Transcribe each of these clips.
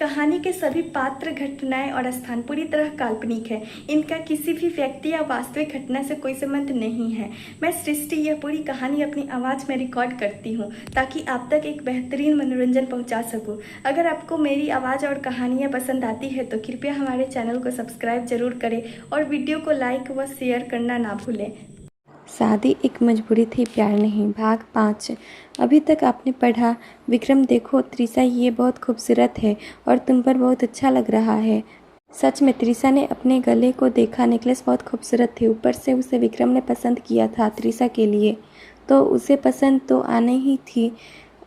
कहानी के सभी पात्र, घटनाएं और स्थान पूरी तरह काल्पनिक है। इनका किसी भी व्यक्ति या वास्तविक घटना से कोई संबंध नहीं है। मैं सृष्टि यह पूरी कहानी अपनी आवाज़ में रिकॉर्ड करती हूँ ताकि आप तक एक बेहतरीन मनोरंजन पहुँचा सकूँ। अगर आपको मेरी आवाज़ और कहानियाँ पसंद आती है तो कृपया हमारे चैनल को सब्सक्राइब जरूर करें और वीडियो को लाइक व शेयर करना ना भूलें। शादी एक मजबूरी थी, प्यार नहीं। भाग 5। अभी तक आपने पढ़ा। विक्रम देखो त्रिशा, ये बहुत खूबसूरत है और तुम पर बहुत अच्छा लग रहा है। सच में त्रिशा ने अपने गले को देखा। नेकलेस बहुत खूबसूरत थी। ऊपर से उसे विक्रम ने पसंद किया था त्रिशा के लिए, तो उसे पसंद तो आने ही थी।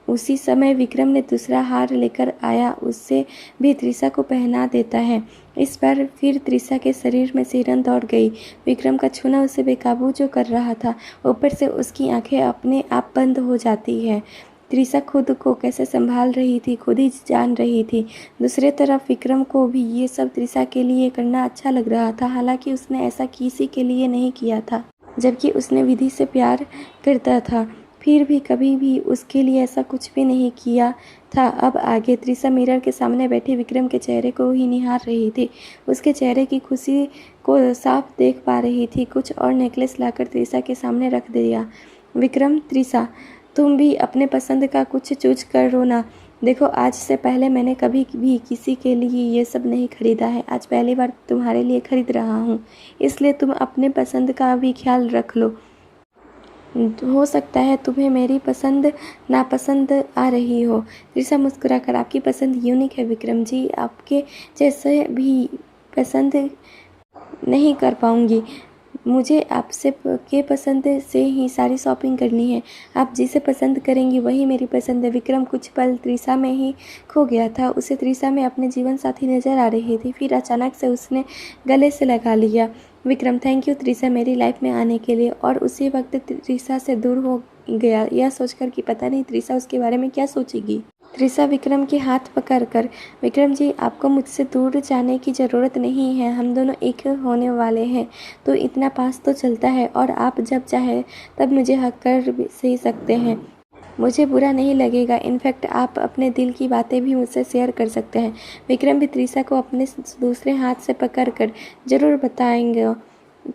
उसी समय विक्रम ने दूसरा हार लेकर आया, उससे भी त्रिशा को पहना देता है। इस बार फिर त्रिशा के शरीर में सिरन दौड़ गई। विक्रम का छूना उसे बेकाबू जो कर रहा था। ऊपर से उसकी आंखें अपने आप बंद हो जाती है। त्रिशा खुद को कैसे संभाल रही थी, खुद ही जान रही थी। दूसरी तरफ विक्रम को भी ये सब त्रिशा के लिए करना अच्छा लग रहा था। हालांकि उसने ऐसा किसी के लिए नहीं किया था, जबकि उसने विधि से प्यार करता था। फिर भी कभी भी उसके लिए ऐसा कुछ भी नहीं किया था। अब आगे त्रिशा मिरर के सामने बैठे विक्रम के चेहरे को ही निहार रही थी। उसके चेहरे की खुशी को साफ देख पा रही थी। कुछ और नेकलेस लाकर त्रिशा के सामने रख दिया। विक्रम, त्रिशा, तुम भी अपने पसंद का कुछ चूज करो ना। देखो, आज से पहले मैंने कभी भी किसी के लिए ये सब नहीं खरीदा है। आज पहली बार तुम्हारे लिए खरीद रहा हूँ, इसलिए तुम अपने पसंद का भी ख्याल रख लो। हो सकता है तुम्हें मेरी पसंद नापसंद आ रही हो। त्रिशा मुस्कुराकर, आपकी पसंद यूनिक है विक्रम जी, आपके जैसे भी पसंद नहीं कर पाऊंगी। मुझे आपसे के पसंद से ही सारी शॉपिंग करनी है। आप जिसे पसंद करेंगी वही मेरी पसंद है। विक्रम कुछ पल त्रिशा में ही खो गया था। उसे त्रिशा में अपने जीवन साथी नजर आ रही थी। फिर अचानक से उसने गले से लगा लिया। विक्रम, थैंक यू त्रिशा मेरी लाइफ में आने के लिए। और उसी वक्त त्रिशा से दूर हो गया, यह सोचकर कि पता नहीं त्रिशा उसके बारे में क्या सोचेगी। त्रिशा विक्रम के हाथ पकड़कर, विक्रम जी, आपको मुझसे दूर जाने की ज़रूरत नहीं है। हम दोनों एक होने वाले हैं, तो इतना पास तो चलता है। और आप जब चाहे तब मुझे हक कर सही सकते हैं। मुझे बुरा नहीं लगेगा। इनफैक्ट आप अपने दिल की बातें भी मुझसे शेयर कर सकते हैं। विक्रम भी त्रिशा को अपने दूसरे हाथ से पकड़कर, जरूर बताएंगे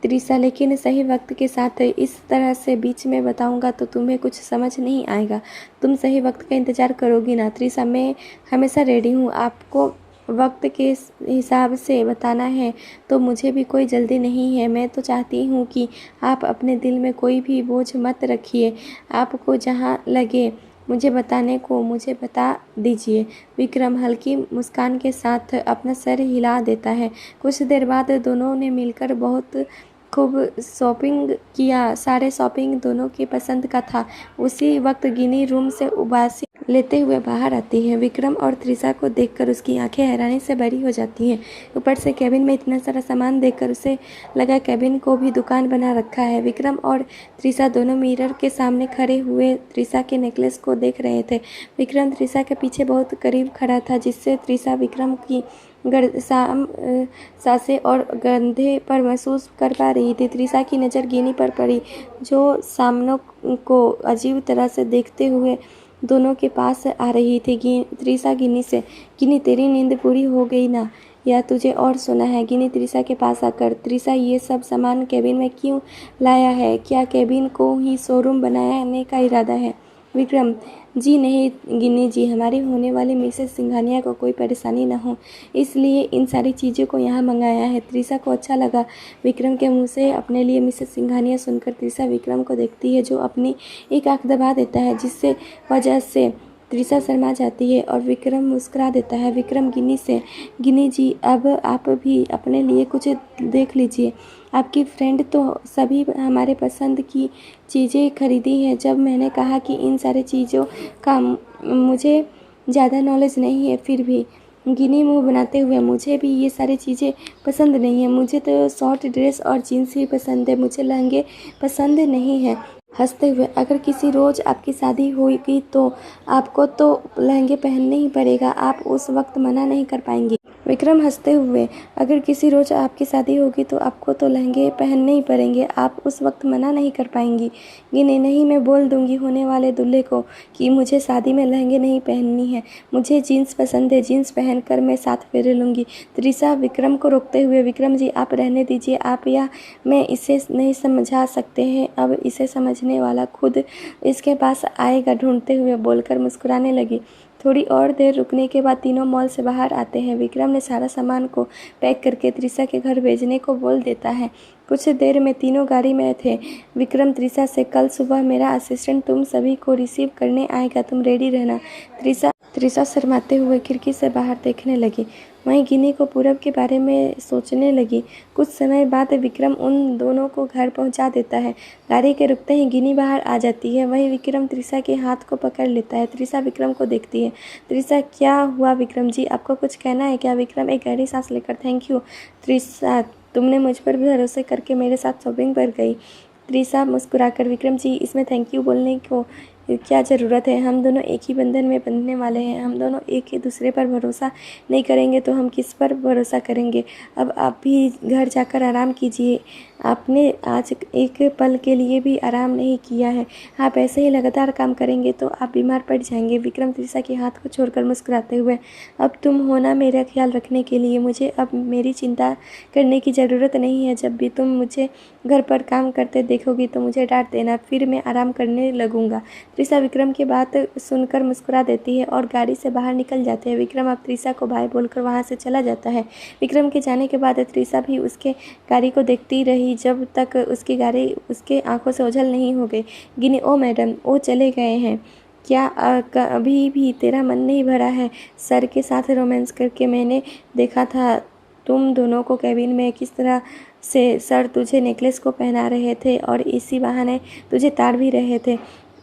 त्रिशा, लेकिन सही वक्त के साथ। इस तरह से बीच में बताऊंगा तो तुम्हें कुछ समझ नहीं आएगा। तुम सही वक्त का इंतज़ार करोगी ना त्रिशा? मैं हमेशा रेडी हूँ। आपको वक्त के हिसाब से बताना है तो मुझे भी कोई जल्दी नहीं है। मैं तो चाहती हूँ कि आप अपने दिल में कोई भी बोझ मत रखिए। आपको जहाँ लगे मुझे बताने को मुझे बता दीजिए। विक्रम हल्की मुस्कान के साथ अपना सर हिला देता है। कुछ देर बाद दोनों ने मिलकर बहुत खूब शॉपिंग किया। सारे शॉपिंग दोनों के पसंद का था। उसी वक्त गिनी रूम से उबासी लेते हुए बाहर आती है। विक्रम और त्रिशा को देखकर उसकी आंखें हैरानी से भरी हो जाती हैं। ऊपर से केबिन में इतना सारा सामान देखकर उसे लगा केबिन को भी दुकान बना रखा है। विक्रम और त्रिशा दोनों मिरर के सामने खड़े हुए त्रिशा के नेकलेस को देख रहे थे। विक्रम त्रिशा के पीछे बहुत करीब खड़ा था, जिससे त्रिशा विक्रम की सांसें और कंधे पर महसूस कर पा रही थी। त्रिशा की नज़र गिनी पर पड़ी, जो सामनों को अजीब तरह से देखते हुए दोनों के पास आ रही थी। त्रिशा गिनी से, गिनी तेरी नींद पूरी हो गई ना, या तुझे और सोना है? गिनी त्रिशा के पास आकर, त्रिशा ये सब सामान केबिन में क्यों लाया है? क्या केबिन को ही शोरूम बनाने का इरादा है? विक्रम, जी नहीं गिनी जी, हमारी होने वाली मिसेस सिंघानिया को कोई परेशानी न हो, इसलिए इन सारी चीज़ों को यहाँ मंगाया है। त्रिशा को अच्छा लगा विक्रम के मुंह से अपने लिए मिसेस सिंघानिया सुनकर। त्रिशा विक्रम को देखती है, जो अपनी एक आंख दबा देता है, जिससे वजह से त्रिशा शर्मा जाती है और विक्रम मुस्कुरा देता है। विक्रम गिनी से, गिनी जी, अब आप भी अपने लिए कुछ देख लीजिए। आपकी फ्रेंड तो सभी हमारे पसंद की चीज़ें खरीदी हैं। जब मैंने कहा कि इन सारी चीज़ों का मुझे ज़्यादा नॉलेज नहीं है, फिर भी गिनी मुंह बनाते हुए, मुझे भी ये सारी चीज़ें पसंद नहीं है। मुझे तो शॉर्ट ड्रेस और जीन्स ही पसंद है, मुझे लहंगे पसंद नहीं है। हंसते हुए, अगर किसी रोज़ आपकी शादी होगी तो आपको तो लहंगे पहनने ही पड़ेगा। आप उस वक्त मना नहीं कर पाएंगी। विक्रम हंसते हुए, अगर किसी रोज़ आपकी शादी होगी तो आपको तो लहंगे पहनने ही पड़ेंगे, आप उस वक्त मना नहीं कर पाएंगी। गिनी, नहीं, मैं बोल दूंगी होने वाले दूल्हे को कि मुझे शादी में लहंगे नहीं पहननी है, मुझे जीन्स पसंद है, जीन्स पहनकर मैं 7 फेरे लूँगी। त्रिशा विक्रम को रोकते हुए, विक्रम जी आप रहने दीजिए, आप या मैं इसे नहीं समझा सकते हैं, अब इसे समझने वाला खुद इसके पास आएगा, ढूंढते हुए बोलकर मुस्कुराने लगी। थोड़ी और देर रुकने के बाद तीनों मॉल से बाहर आते हैं। विक्रम ने सारा सामान को पैक करके त्रिशा के घर भेजने को बोल देता है। कुछ देर में तीनों गाड़ी में थे। विक्रम त्रिशा से, कल सुबह मेरा असिस्टेंट तुम सभी को रिसीव करने आएगा, तुम रेडी रहना। त्रिशा शर्माते हुए खिड़की से बाहर देखने लगी। वहीं गिनी को पूरब के बारे में सोचने लगी। कुछ समय बाद विक्रम उन दोनों को घर पहुंचा देता है। गाड़ी के रुकते ही गिनी बाहर आ जाती है। वहीं विक्रम त्रिशा के हाथ को पकड़ लेता है। त्रिशा विक्रम को देखती है। त्रिशा, क्या हुआ विक्रम जी, आपको कुछ कहना है क्या? विक्रम एक गहरी सांस लेकर, थैंक यू त्रिशा, तुमने मुझ पर भरोसे करके मेरे साथ शॉपिंग पर गई। त्रिशा मुस्कुराकर, विक्रम जी इसमें थैंक यू बोलने को क्या ज़रूरत है, हम दोनों एक ही बंधन में बंधने वाले हैं, हम दोनों एक ही दूसरे पर भरोसा नहीं करेंगे तो हम किस पर भरोसा करेंगे। अब आप भी घर जाकर आराम कीजिए, आपने आज एक पल के लिए भी आराम नहीं किया है, आप ऐसे ही लगातार काम करेंगे तो आप बीमार पड़ जाएंगे। विक्रम त्रिशा के हाथ को छोड़कर मुस्कुराते हुए, अब तुम हो ना मेरा ख्याल रखने के लिए, मुझे अब मेरी चिंता करने की ज़रूरत नहीं है। जब भी तुम मुझे घर पर काम करते देखोगी तो मुझे डांट देना, फिर मैं आराम करने लगूंगा। त्रिशा विक्रम की बात सुनकर मुस्कुरा देती है और गाड़ी से बाहर निकल जाते हैं। विक्रम अब त्रिशा को बाय बोलकर वहां से चला जाता है। विक्रम के जाने के बाद त्रिशा भी उसके गाड़ी को देखती रही जब तक उसकी गाड़ी उसके आंखों से ओझल नहीं हो गई। गिनी, ओ मैडम, वो चले गए हैं क्या? अभी भी तेरा मन नहीं भरा है? सर के साथ रोमांस करके मैंने देखा था तुम दोनों को कैबिन में, किस तरह से सर तुझे नेकलेस को पहना रहे थे और इसी बहाने तुझे ताड़ भी रहे थे,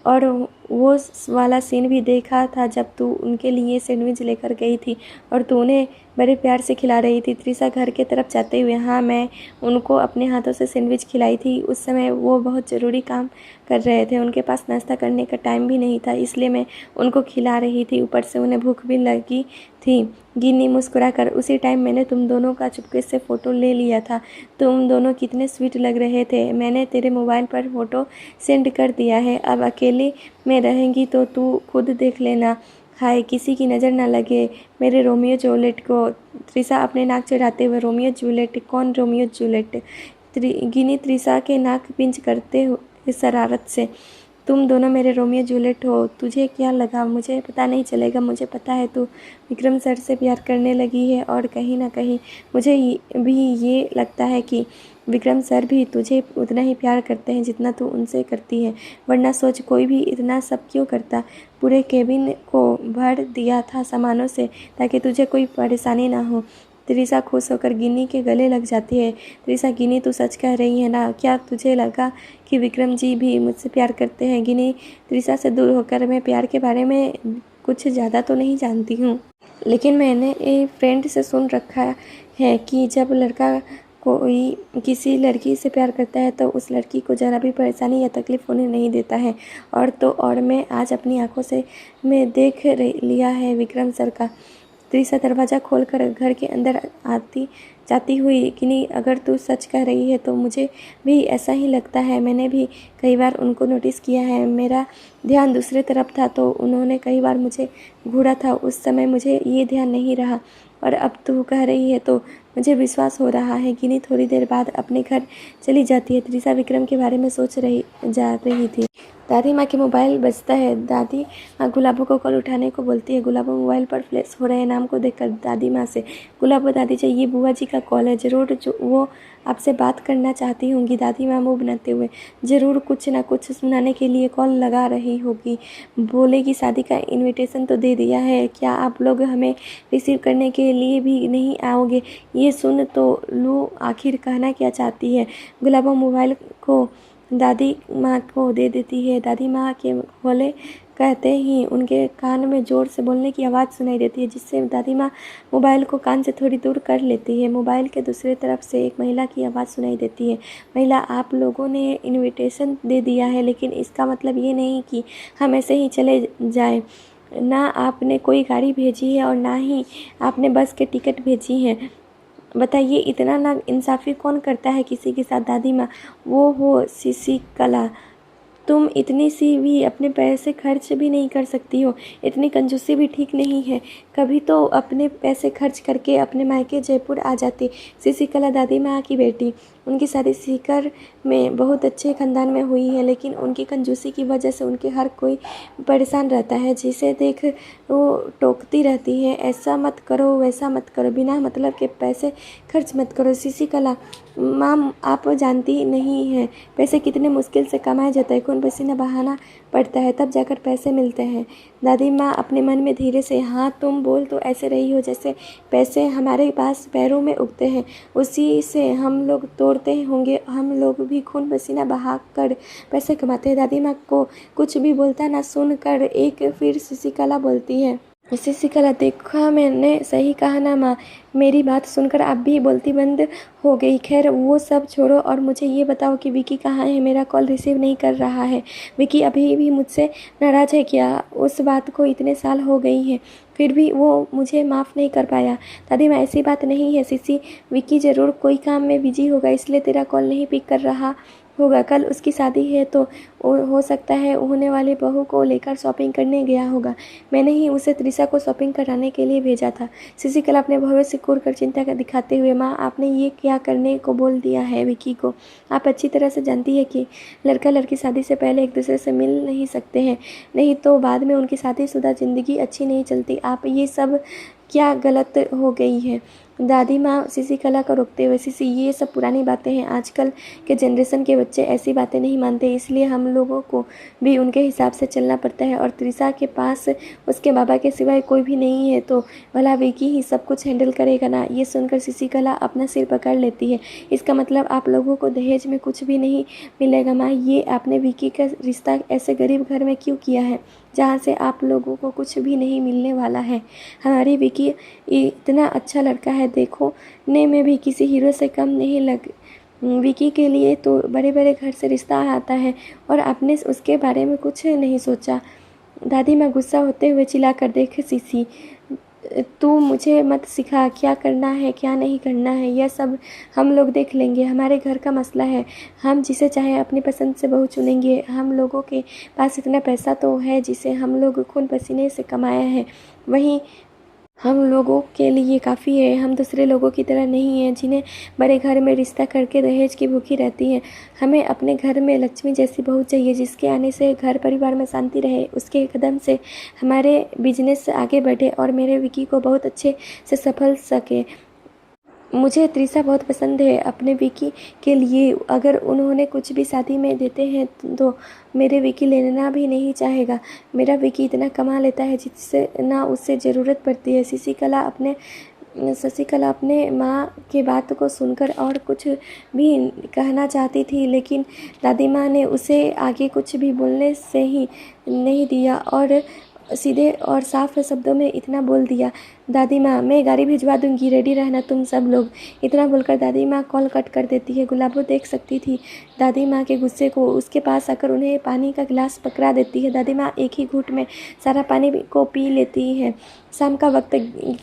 और वो वाला सीन भी देखा था जब तू उनके लिए सैंडविच लेकर गई थी और तू उन्हें बड़े प्यार से खिला रही थी। त्रिशा घर के तरफ जाते हुए, हाँ, मैं उनको अपने हाथों से सैंडविच खिलाई थी। उस समय वो बहुत ज़रूरी काम कर रहे थे, उनके पास नाश्ता करने का टाइम भी नहीं था, इसलिए मैं उनको खिला रही थी, ऊपर से उन्हें भूख भी लगी थी। गिन्नी मुस्कुराकर, उसी टाइम मैंने तुम दोनों का चुपके से फ़ोटो ले लिया था, तुम दोनों कितने स्वीट लग रहे थे, मैंने तेरे मोबाइल पर फ़ोटो सेंड कर दिया है, अब अकेले में रहेंगी तो तू खुद देख लेना। हाय, किसी की नज़र ना लगे मेरे रोमियो जूलियट को। त्रिशा अपने नाक चढ़ाते हुए, रोमियो जूलियट? कौन रोमियो जूलियट? गिनी त्रिशा के नाक पिंच करते हुए शरारत से, तुम दोनों मेरे रोमियो जूलियट हो, तुझे क्या लगा मुझे पता नहीं चलेगा? मुझे पता है तू विक्रम सर से प्यार करने लगी है और कहीं ना कहीं मुझे भी ये लगता है कि विक्रम सर भी तुझे उतना ही प्यार करते हैं जितना तू उनसे करती है, वरना सोच कोई भी इतना सब क्यों करता। पूरे केबिन को भर दिया था सामानों से ताकि तुझे कोई परेशानी ना हो। त्रिशा खुश होकर गिनी के गले लग जाती है। त्रिशा, गिनी तू सच कह रही है ना? क्या तुझे लगा कि विक्रम जी भी मुझसे प्यार करते हैं? गिनी त्रिशा से दूर होकर, मैं प्यार के बारे में कुछ ज़्यादा तो नहीं जानती हूँ, लेकिन मैंने एक फ्रेंड से सुन रखा है कि जब लड़का कोई किसी लड़की से प्यार करता है तो उस लड़की को ज़रा भी परेशानी या तकलीफ़ होने नहीं देता है। और मैं आज अपनी आंखों से मैं देख लिया है विक्रम सर का। त्रिशा दरवाज़ा खोलकर घर के अंदर जाती हुई, गिनी, अगर तू सच कह रही है तो मुझे भी ऐसा ही लगता है, मैंने भी कई बार उनको नोटिस किया है, मेरा ध्यान दूसरे तरफ था तो उन्होंने कई बार मुझे घूरा था, उस समय मुझे ये ध्यान नहीं रहा, और अब तू कह रही है तो मुझे विश्वास हो रहा है। गिनी थोड़ी देर बाद अपने घर चली जाती है। त्रिशा विक्रम के बारे में सोच जा रही थी। दादी माँ के मोबाइल बजता है। दादी माँ गुलाबो को कॉल उठाने को बोलती है। गुलाबो मोबाइल पर फ्लैश हो रहे नाम को देखकर दादी माँ से, गुलाबो दादी जी, ये बुआ जी का कॉल है, ज़रूर जो वो आपसे बात करना चाहती होंगी। दादी माँ मुँह बनाते हुए, ज़रूर कुछ ना कुछ सुनाने के लिए कॉल लगा रही होगी, बोलेगी शादी का इनविटेशन तो दे दिया है, क्या आप लोग हमें रिसीव करने के लिए भी नहीं आओगे? ये सुन तो लो, आखिर कहना क्या चाहती है। गुलाबो मोबाइल को दादी माँ को दे देती है। दादी माँ के बोले कहते ही उनके कान में ज़ोर से बोलने की आवाज़ सुनाई देती है, जिससे दादी माँ मोबाइल को कान से थोड़ी दूर कर लेती है। मोबाइल के दूसरी तरफ से एक महिला की आवाज़ सुनाई देती है। महिला, आप लोगों ने इनविटेशन दे दिया है, लेकिन इसका मतलब ये नहीं कि हम ऐसे ही चले जाएं। ना आपने कोई गाड़ी भेजी है और ना ही आपने बस के टिकट भेजी हैं। बताइए, इतना ना इंसाफ़ी कौन करता है किसी के साथ दादी माँ। वो हो शशिकला, तुम इतनी सी भी अपने पैसे खर्च भी नहीं कर सकती हो। इतनी कंजूसी भी ठीक नहीं है। कभी तो अपने पैसे खर्च करके अपने मायके जयपुर आ जाती। शशिकला दादी माँ की बेटी, उनकी शादी सीकर में बहुत अच्छे ख़ानदान में हुई है, लेकिन उनकी कंजूसी की वजह से उनके हर कोई परेशान रहता है। जिसे देख वो टोकती रहती है, ऐसा मत करो, वैसा मत करो, बिना मतलब के पैसे खर्च मत करो। शशिकला माँ, आप जानती नहीं हैं पैसे कितने मुश्किल से कमाए जाते हैं। खून पसीना बहाना पड़ता है, तब जाकर पैसे मिलते हैं। दादी माँ अपने मन में धीरे से, हाँ तुम बोल तो ऐसे रही हो जैसे पैसे हमारे पास पैरों में उगते हैं, उसी से हम लोग तोड़ते होंगे। हम लोग भी खून पसीना बहा कर पैसे कमाते हैं। दादी माँ को कुछ भी बोलता ना सुनकर एक फिर शशिकला बोलती है, शशिकला देखा मैंने सही कहा ना माँ। मेरी बात सुनकर आप भी बोलती बंद हो गई। खैर वो सब छोड़ो और मुझे ये बताओ कि विकी कहाँ है। मेरा कॉल रिसीव नहीं कर रहा है। विकी अभी भी मुझसे नाराज़ है क्या? उस बात को इतने साल हो गई हैं, फिर भी वो मुझे माफ़ नहीं कर पाया। दादी माँ, ऐसी बात नहीं है शिशी, विकी ज़रूर कोई काम में बिजी होगा, इसलिए तेरा कॉल नहीं पिक कर रहा होगा। कल उसकी शादी है तो हो सकता है होने वाली बहू को लेकर शॉपिंग करने गया होगा। मैंने ही उसे त्रिशा को शॉपिंग कराने के लिए भेजा था। शशिकला अपने भविष्य को कर चिंता का दिखाते हुए, माँ आपने ये क्या करने को बोल दिया है विकी को? आप अच्छी तरह से जानती है कि लड़का लड़की शादी से पहले एक दूसरे से मिल नहीं सकते हैं, नहीं तो बाद में उनकी शादीशुदा ज़िंदगी अच्छी नहीं चलती। आप ये सब क्या गलत हो गई है? दादी माँ शशिकला को रोकते हुए, शिशी ये सब पुरानी बातें हैं, आजकल के जनरेशन के बच्चे ऐसी बातें नहीं मानते, इसलिए हम लोगों को भी उनके हिसाब से चलना पड़ता है। और त्रिशा के पास उसके बाबा के सिवाय कोई भी नहीं है, तो भला विकी ही सब कुछ हैंडल करेगा ना। ये सुनकर शशिकला अपना सिर पकड़ लेती है। इसका मतलब आप लोगों को दहेज में कुछ भी नहीं मिलेगा माँ? ये आपने विकी का रिश्ता ऐसे गरीब घर में क्यों किया है जहाँ से आप लोगों को कुछ भी नहीं मिलने वाला है? हमारी विकी इतना अच्छा लड़का है, देखो ने में भी किसी हीरो से कम नहीं लग। विकी के लिए तो बड़े बड़े घर से रिश्ता आता है और आपने उसके बारे में कुछ नहीं सोचा। दादी माँ गुस्सा होते हुए चिल्लाकर, देख शिशी, तू मुझे मत सिखा क्या करना है क्या नहीं करना है, यह सब हम लोग देख लेंगे। हमारे घर का मसला है, हम जिसे चाहे अपनी पसंद से बहू चुनेंगे। हम लोगों के पास इतना पैसा तो है जिसे हम लोग खून पसीने से कमाया है, वहीं हम लोगों के लिए काफ़ी है। हम दूसरे लोगों की तरह नहीं हैं जिन्हें बड़े घर में रिश्ता करके दहेज की भूखी रहती हैं। हमें अपने घर में लक्ष्मी जैसी बहू चाहिए, जिसके आने से घर परिवार में शांति रहे, उसके कदम से हमारे बिजनेस आगे बढ़े और मेरे विकी को बहुत अच्छे से सफल सके। मुझे त्रिशा बहुत पसंद है अपने विकी के लिए। अगर उन्होंने कुछ भी शादी में देते हैं तो मेरे विकी लेना भी नहीं चाहेगा। मेरा विकी इतना कमा लेता है जिससे ना उससे ज़रूरत पड़ती है। शशिकला अपने माँ के बात को सुनकर और कुछ भी कहना चाहती थी, लेकिन दादी माँ ने उसे आगे कुछ भी बोलने से ही नहीं दिया और सीधे और साफ शब्दों में इतना बोल दिया, दादी माँ मैं गाड़ी भिजवा दूंगी, रेडी रहना तुम सब लोग। इतना बोलकर दादी माँ कॉल कट कर देती है। गुलाबो देख सकती थी दादी माँ के गुस्से को, उसके पास आकर उन्हें पानी का गिलास पकड़ा देती है। दादी माँ एक ही घूंट में सारा पानी को पी लेती है। शाम का वक्त,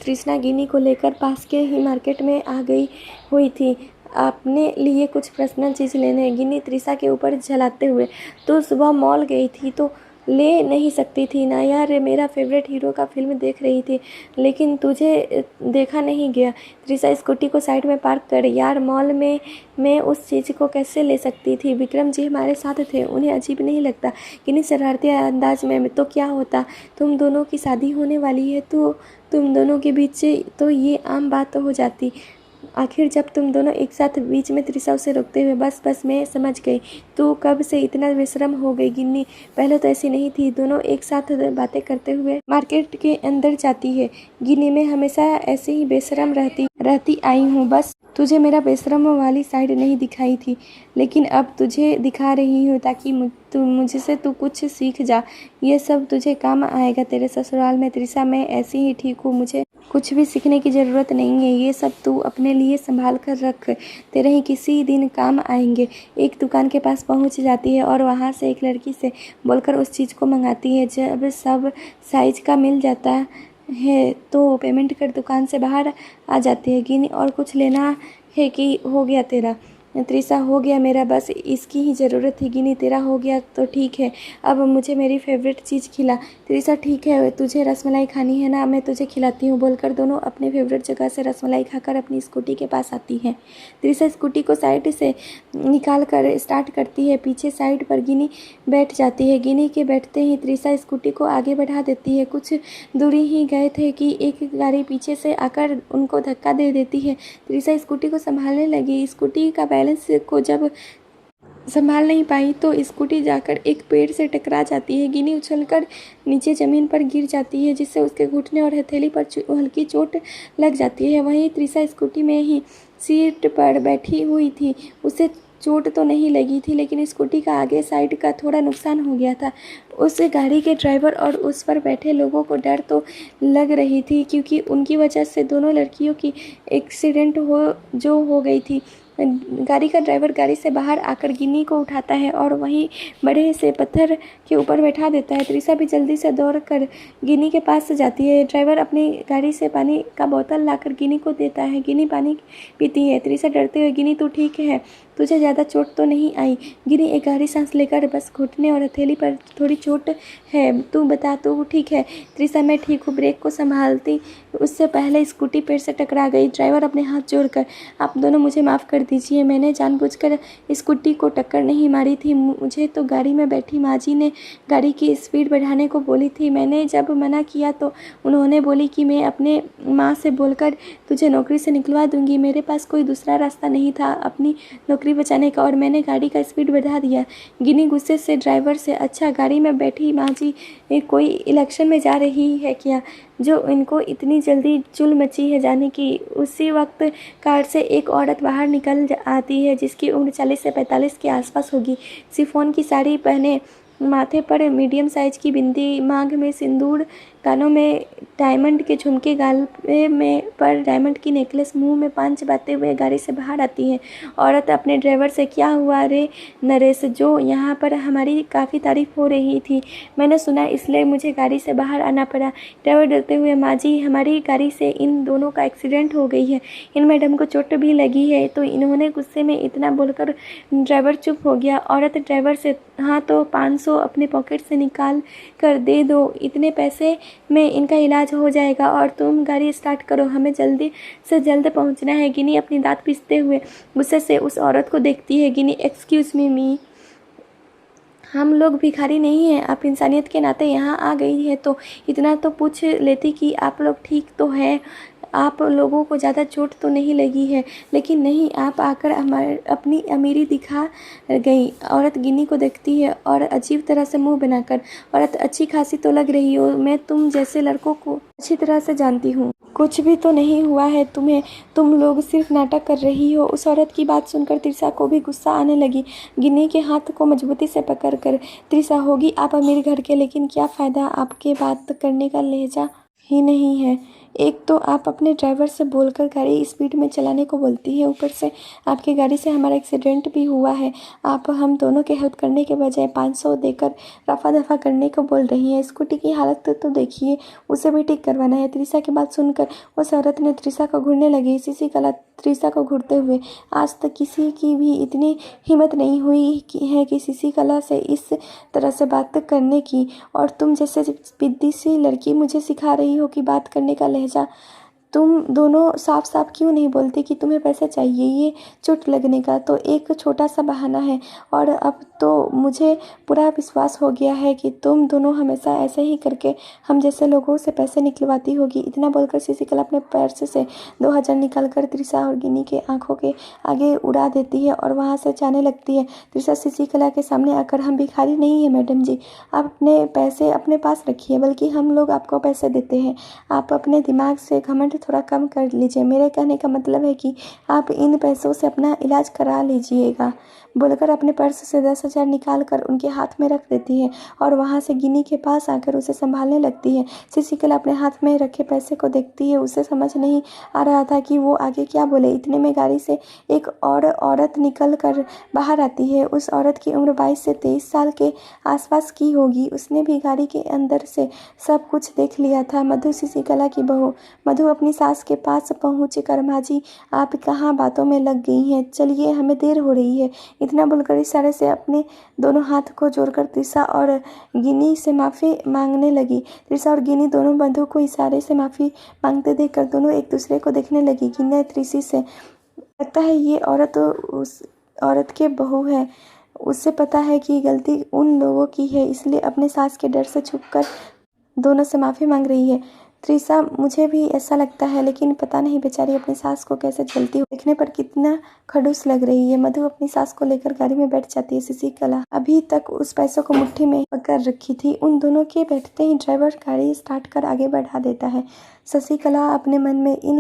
कृष्णा गिनी को लेकर पास के ही मार्केट में आ गई हुई थी अपने लिए कुछ पर्सनल चीज़ लेने। गिनी त्रिशा के ऊपर झलाते हुए, तो सुबह मॉल गई थी तो ले नहीं सकती थी ना यार, मेरा फेवरेट हीरो का फिल्म देख रही थी लेकिन तुझे देखा नहीं गया। त्रिशा स्कूटी को साइड में पार्क कर, यार मॉल में मैं उस चीज़ को कैसे ले सकती थी? विक्रम जी हमारे साथ थे, उन्हें अजीब नहीं लगता? किन्हीं शरारती अंदाज में तो क्या होता? तुम दोनों की शादी होने वाली है तो तुम दोनों के बीच तो ये आम बात तो हो जाती। आखिर जब तुम दोनों एक साथ, बीच में त्रिशा उसे रोकते हुए, बस मैं समझ गई, तू कब से इतना बेशरम हो गई गिन्नी, पहले तो ऐसी नहीं थी। दोनों एक साथ बातें करते हुए मार्केट के अंदर जाती है। गिन्नी मैं हमेशा ऐसे ही बेशरम रहती आई हूँ, बस तुझे मेरा बेशरम वाली साइड नहीं दिखाई थी, लेकिन अब तुझे दिखा रही हूँ ताकि मुझसे तू कुछ सीख जा। ये सब तुझे काम आएगा तेरे ससुराल में। त्रिशा मैं ऐसी ही ठीक हूँ, मुझे कुछ भी सीखने की ज़रूरत नहीं है, ये सब तू अपने लिए संभाल कर रख, तेरे ही किसी दिन काम आएंगे। एक दुकान के पास पहुंच जाती है और वहां से एक लड़की से बोलकर उस चीज़ को मंगाती है। जब सब साइज का मिल जाता है तो पेमेंट कर दुकान से बाहर आ जाती है। गिनी और कुछ लेना है कि हो गया तेरा? त्रिशा हो गया मेरा, बस इसकी ही ज़रूरत थी। गिनी तेरा हो गया तो ठीक है, अब मुझे मेरी फेवरेट चीज़ खिला। त्रिशा ठीक है, तुझे रसमलाई खानी है ना, मैं तुझे खिलाती हूँ, बोलकर दोनों अपने फेवरेट जगह से रसमलाई खाकर अपनी स्कूटी के पास आती हैं। त्रिशा स्कूटी को साइड से निकाल कर स्टार्ट करती है, पीछे साइड पर गिनी बैठ जाती है। गिनी के बैठते ही त्रिशा स्कूटी को आगे बढ़ा देती है। कुछ दूरी ही गए थे कि एक गाड़ी पीछे से आकर उनको धक्का दे देती है। त्रिशा स्कूटी को संभालने लगी। स्कूटी का बैलेंस को जब संभाल नहीं पाई तो स्कूटी जाकर एक पेड़ से टकरा जाती है। गिनी उछलकर नीचे ज़मीन पर गिर जाती है, जिससे उसके घुटने और हथेली पर हल्की चोट लग जाती है। वहीं त्रिशा स्कूटी में ही सीट पर बैठी हुई थी। उसे चोट तो नहीं लगी थी, लेकिन स्कूटी का आगे साइड का थोड़ा नुकसान हो गया था। उस गाड़ी के ड्राइवर और उस पर बैठे लोगों को डर तो लग रही थी, क्योंकि उनकी वजह से दोनों लड़कियों की एक्सीडेंट हो गई थी। गाड़ी का ड्राइवर गाड़ी से बाहर आकर गिनी को उठाता है और वहीं बड़े से पत्थर के ऊपर बैठा देता है। त्रिशा भी जल्दी से दौड़कर गिनी के पास जाती है। ड्राइवर अपनी गाड़ी से पानी का बोतल लाकर गिनी को देता है। गिनी पानी पीती है। त्रिशा डरते हुए, गिनी तू ठीक है, तुझे ज़्यादा चोट तो नहीं आई? गिनी एक गहरी सांस लेकर, बस घुटने और हथेली पर थोड़ी चोट है, तू बता, तू ठीक है? त्रिशा मैं ठीक हूँ। ब्रेक को संभालती उससे पहले स्कूटी पेड़ से टकरा गई। ड्राइवर अपने हाथ जोड़कर, आप दोनों मुझे माफ़ कर दीजिए, मैंने जानबूझकर स्कूटी को टक्कर नहीं मारी थी। मुझे तो गाड़ी में बैठी माँ जी ने गाड़ी की स्पीड बढ़ाने को बोली थी। मैंने जब मना किया तो उन्होंने बोली कि मैं अपने माँ से बोलकर तुझे नौकरी से निकलवा दूंगी। मेरे पास कोई दूसरा रास्ता नहीं था अपनी नौकरी बचाने का, और मैंने गाड़ी का स्पीड बढ़ा दिया। गिनी गुस्से से ड्राइवर से, अच्छा गाड़ी में बैठी माँ जी कोई इलेक्शन में जा रही है क्या, जो इनको इतनी जल्दी चुल मची है जाने की? उसी वक्त कार से एक औरत बाहर निकल आती है, जिसकी उम्र 40 से 45 के आसपास होगी। शिफॉन की साड़ी पहने, माथे पर मीडियम साइज की बिंदी, मांग में सिंदूर, कानों में डायमंड के झुमके, गाल में पर डायमंड की नेकलेस, मुंह में पान चबाते हुए गाड़ी से बाहर आती है। औरत अपने ड्राइवर से, क्या हुआ रे नरेश, जो यहाँ पर हमारी काफ़ी तारीफ हो रही थी, मैंने सुना, इसलिए मुझे गाड़ी से बाहर आना पड़ा। ड्राइवर डरते हुए, माँ जी हमारी गाड़ी से इन दोनों का एक्सीडेंट हो गई है, इन मैडम को चोट भी लगी है। तो इन्होंने गुस्से में इतना बोलकर ड्राइवर चुप हो गया। औरत ड्राइवर से, हाँ तो 500 अपने पॉकेट से निकाल कर दे दो, इतने पैसे में इनका इलाज हो जाएगा, और तुम गाड़ी स्टार्ट करो, हमें जल्दी से जल्द पहुंचना है। गिनी अपनी दांत पीसते हुए गुस्से से उस औरत को देखती है। गिनी, एक्सक्यूज मी, हम लोग भिखारी नहीं हैं, आप इंसानियत के नाते यहाँ आ गई है तो इतना तो पूछ लेती कि आप लोग ठीक तो है, आप लोगों को ज़्यादा चोट तो नहीं लगी है। लेकिन नहीं, आप आकर अपनी अमीरी दिखा गई। औरत गिनी को देखती है और अजीब तरह से मुंह बनाकर, औरत अच्छी खासी तो लग रही हो, मैं तुम जैसे लड़कों को अच्छी तरह से जानती हूँ, कुछ भी तो नहीं हुआ है तुम्हें, तुम लोग सिर्फ नाटक कर रही हो। उस औरत की बात सुनकर त्रिशा को भी गुस्सा आने लगी। गिनी के हाथ को मजबूती से पकड़कर, त्रिशा होगी आप अमीर घर के, लेकिन क्या फ़ायदा, आपके बात करने का लहजा ही नहीं है। एक तो आप अपने ड्राइवर से बोलकर गाड़ी स्पीड में चलाने को बोलती है, ऊपर से आपकी गाड़ी से हमारा एक्सीडेंट भी हुआ है। आप हम दोनों के हेल्प करने के बजाय 500 देकर रफा दफा करने को बोल रही हैं। स्कूटी की हालत तो देखिए, उसे भी ठीक करवाना है। त्रिशा की बात सुनकर उस औरत ने त्रिशा को घूरने लगी। शशिकला त्रिशा को घूरते हुए, आज तक किसी की भी इतनी हिम्मत नहीं हुई है कि शशिकला से इस तरह से बात करने की, और तुम जैसे बिद्दी सी लड़की मुझे सिखा रही हो कि बात करने का लहजा। तुम दोनों साफ साफ क्यों नहीं बोलते कि तुम्हें पैसे चाहिए? ये चोट लगने का तो एक छोटा सा बहाना है, और अब तो मुझे पूरा विश्वास हो गया है कि तुम दोनों हमेशा ऐसे ही करके हम जैसे लोगों से पैसे निकलवाती होगी। इतना बोलकर शशिकला अपने पर्स से 2000 निकालकर त्रिशा और गिनी के आंखों के आगे उड़ा देती है और वहाँ से जाने लगती है। त्रिशा शशिकला के सामने आकर, हम भिखारी नहीं है मैडम जी, आप अपने पैसे अपने पास रखिए, बल्कि हम लोग आपको पैसे देते हैं। आप अपने दिमाग से घमंड थोड़ा कम कर लीजिए। मेरे कहने का मतलब है कि आप इन पैसों से अपना इलाज करा लीजिएगा, बोलकर अपने पर्स से 10,000 निकाल कर उनके हाथ में रख देती है और वहाँ से गिनी के पास आकर उसे संभालने लगती है। शशिकला अपने हाथ में रखे पैसे को देखती है। उसे समझ नहीं आ रहा था कि वो आगे क्या बोले। इतने में गाड़ी से एक और औरत निकल कर बाहर आती है। उस औरत की उम्र 22 से 23 साल के आसपास की होगी। उसने भी गाड़ी के अंदर से सब कुछ देख लिया था। मधु शशिकला की बहू। मधु अपनी सास के पास पहुँच कर, माँ जी आप कहाँ बातों में लग गई हैं, चलिए हमें देर हो रही है। इतना बोलकर इशारे से अपने दोनों हाथ को जोड़कर त्रिशा और गिनी से माफ़ी मांगने लगी। त्रिशा और गिनी दोनों मधु को इशारे से माफ़ी मांगते देखकर दोनों एक दूसरे को देखने लगी। गिनी त्रिशी से, लगता है ये औरत उस औरत के बहू है, उससे पता है कि गलती उन लोगों की है, इसलिए अपने सास के डर से छुपकर दोनों से माफ़ी मांग रही है। त्रिशा, मुझे भी ऐसा लगता है, लेकिन पता नहीं बेचारी अपनी सास को कैसे झेलती हो, देखने पर कितना खड़ूस लग रही है। मधु अपनी सास को लेकर गाड़ी में बैठ जाती है। शशिकला अभी तक उस पैसों को मुट्ठी में पकड़ रखी थी। उन दोनों के बैठते ही ड्राइवर गाड़ी स्टार्ट कर आगे बढ़ा देता है। शशिकला अपने मन में, इन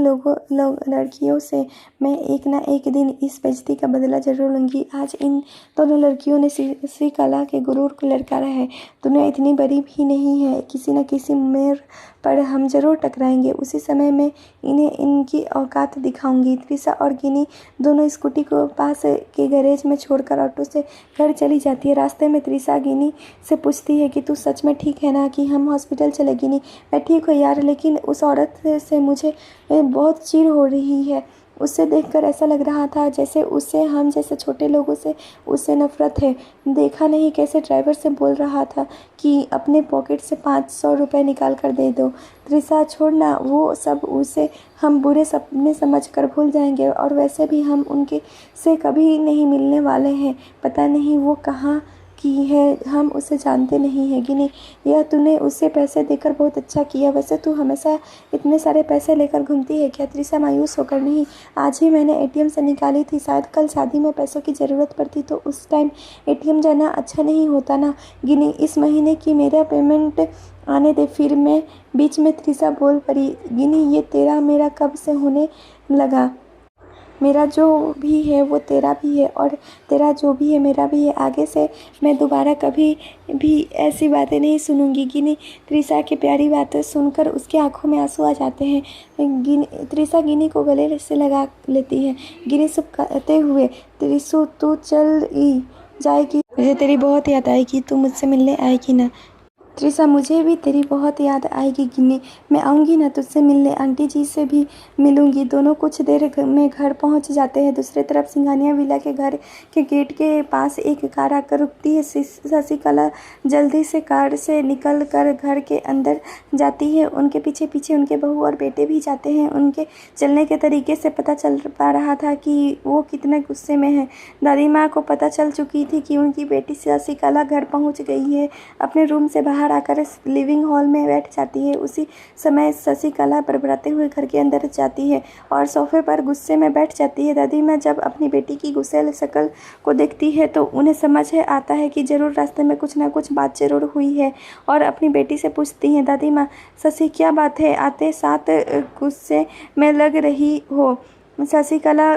लड़कियों से मैं एक ना एक दिन इस बेइज्जती का बदला जरूर लूंगी। आज इन दोनों लड़कियों ने शशिकला के गुरूर को ललकारा है। दुनिया इतनी बड़ी भी नहीं है, किसी न किसी मोड़ पर हम जरूर टकराएंगे। उसी समय मैं इन्हें इनकी औकात दिखाऊंगी। त्रिशा और गिनी दोनों स्कूटी को पास के गैरेज में छोड़कर ऑटो से घर चली जाती है। रास्ते में त्रिशा गिनी से पूछती है कि तू सच में ठीक है ना, कि हम हॉस्पिटल चले। गिनी, मैं ठीक हूँ यार, लेकिन उस औरत से मुझे बहुत चिढ़ हो रही है। उसे देखकर ऐसा लग रहा था जैसे उसे हम जैसे छोटे लोगों से उससे नफरत है। देखा नहीं कैसे ड्राइवर से बोल रहा था कि अपने पॉकेट से 500 रुपये निकाल कर दे दो। त्रिशा, छोड़ना वो सब, उसे हम बुरे सपने समझकर भूल जाएंगे, और वैसे भी हम उनके से कभी नहीं मिलने वाले हैं। पता नहीं वो कहाँ की है, हम उसे जानते नहीं हैं। गिनी, यह तूने उसे पैसे देकर बहुत अच्छा किया। वैसे तू हमेशा इतने सारे पैसे लेकर घूमती है क्या? त्रिशा मायूस होकर, नहीं, आज ही मैंने एटीएम से निकाली थी, शायद कल शादी में पैसों की ज़रूरत पड़ती तो उस टाइम एटीएम जाना अच्छा नहीं होता ना। गिनी, इस महीने की मेरा पेमेंट आने दे फिर मैं। बीच में त्रिशा बोल पड़ी। गिनी, ये तेरा मेरा कब से होने लगा? मेरा जो भी है वो तेरा भी है, और तेरा जो भी है मेरा भी है। आगे से मैं दोबारा कभी भी ऐसी बातें नहीं सुनूंगी। गिनी, त्रिशा की प्यारी बातें सुनकर उसकी आंखों में आंसू आ जाते हैं। त्रिशा गिनी को गले से लगा लेती है। गिनी चुप करते हुए, त्रिशु तू चल ही जाएगी, मुझे तेरी बहुत याद आएगी, तू मुझसे मिलने आएगी ना? त्रिशा, मुझे भी तेरी बहुत याद आएगी गिनी, मैं आऊँगी ना तुझसे मिलने, आंटी जी से भी मिलूँगी। दोनों कुछ देर में घर पहुँच जाते हैं। दूसरी तरफ सिंघानिया विला के घर के गेट के पास एक कार आकर रुकती है। शशिकला जल्दी से कार से निकल कर घर के अंदर जाती है। उनके पीछे पीछे उनके बहू और बेटे भी जाते हैं। उनके चलने के तरीके से पता चल पा रहा था कि वो कितने गुस्से में है। दादी माँ को पता चल चुकी थी कि उनकी बेटी शशिकला घर पहुँच गई है। अपने रूम से बाहर आकर लिविंग हॉल में बैठ जाती है। उसी समय शशिकला बड़बड़ाते हुए घर के अंदर जाती है और सोफे पर गुस्से में बैठ जाती है। दादी माँ जब अपनी बेटी की गुस्सैल शक्ल को देखती है तो उन्हें समझ आता है कि जरूर रास्ते में कुछ ना कुछ बात जरूर हुई है, और अपनी बेटी से पूछती हैं, दादी माँ शशि क्या बात है, आते साथ गुस्से में लग रही हो? शशिकला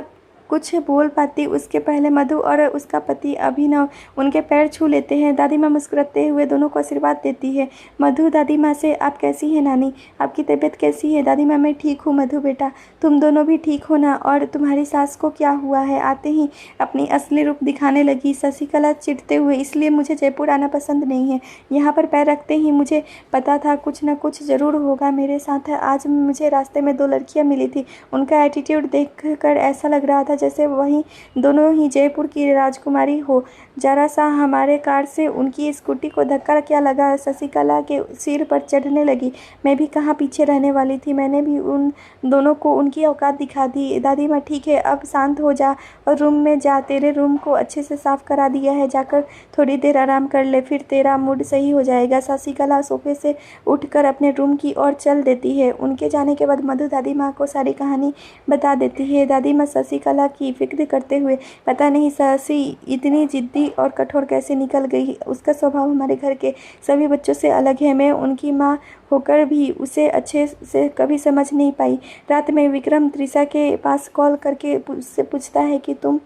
कुछ बोल पाती उसके पहले मधु और उसका पति अभिनव उनके पैर छू लेते हैं। दादी माँ मुस्कुराते हुए दोनों को आशीर्वाद देती है। मधु दादी माँ से, आप कैसी हैं नानी, आपकी तबीयत कैसी है? दादी माँ, मैं ठीक हूँ मधु बेटा, तुम दोनों भी ठीक हो ना? और तुम्हारी सास को क्या हुआ है? आते ही अपनी असली रूप दिखाने लगी शशिकला चिढ़ते हुए। इसलिए मुझे जयपुर आना पसंद नहीं है। यहाँ पर पैर रखते ही मुझे पता था कुछ ना कुछ ज़रूर होगा मेरे साथ। आज मुझे रास्ते में 2 लड़कियाँ मिली थी। उनका एटीट्यूड देख कर ऐसा लग रहा था जैसे वही दोनों ही जयपुर की राजकुमारी हो। जरा सा हमारे कार से उनकी स्कूटी को धक्का क्या लगा, शशिकला के सिर पर चढ़ने लगी। मैं भी कहाँ पीछे रहने वाली थी, मैंने भी उन दोनों को उनकी औकात दिखा दी। दादी माँ, ठीक है अब शांत हो जा और रूम में जा, तेरे रूम को अच्छे से साफ करा दिया है, जाकर थोड़ी देर आराम कर ले, फिर तेरा मूड सही हो जाएगा। शशिकला सोफे से उठकर अपने रूम की ओर चल देती है। उनके जाने के बाद मधु दादी माँ को सारी कहानी बता देती है। दादी माँ शशिकला बाबा की फिक्र करते हुए। पता नहीं साहसी इतनी जिद्दी और कठोर कैसे निकल गई। उसका स्वभाव हमारे घर के सभी बच्चों से अलग है। मैं उनकी माँ होकर भी उसे अच्छे से कभी समझ नहीं पाई। रात में विक्रम त्रिशा के पास कॉल करके उससे पूछता है कि तुम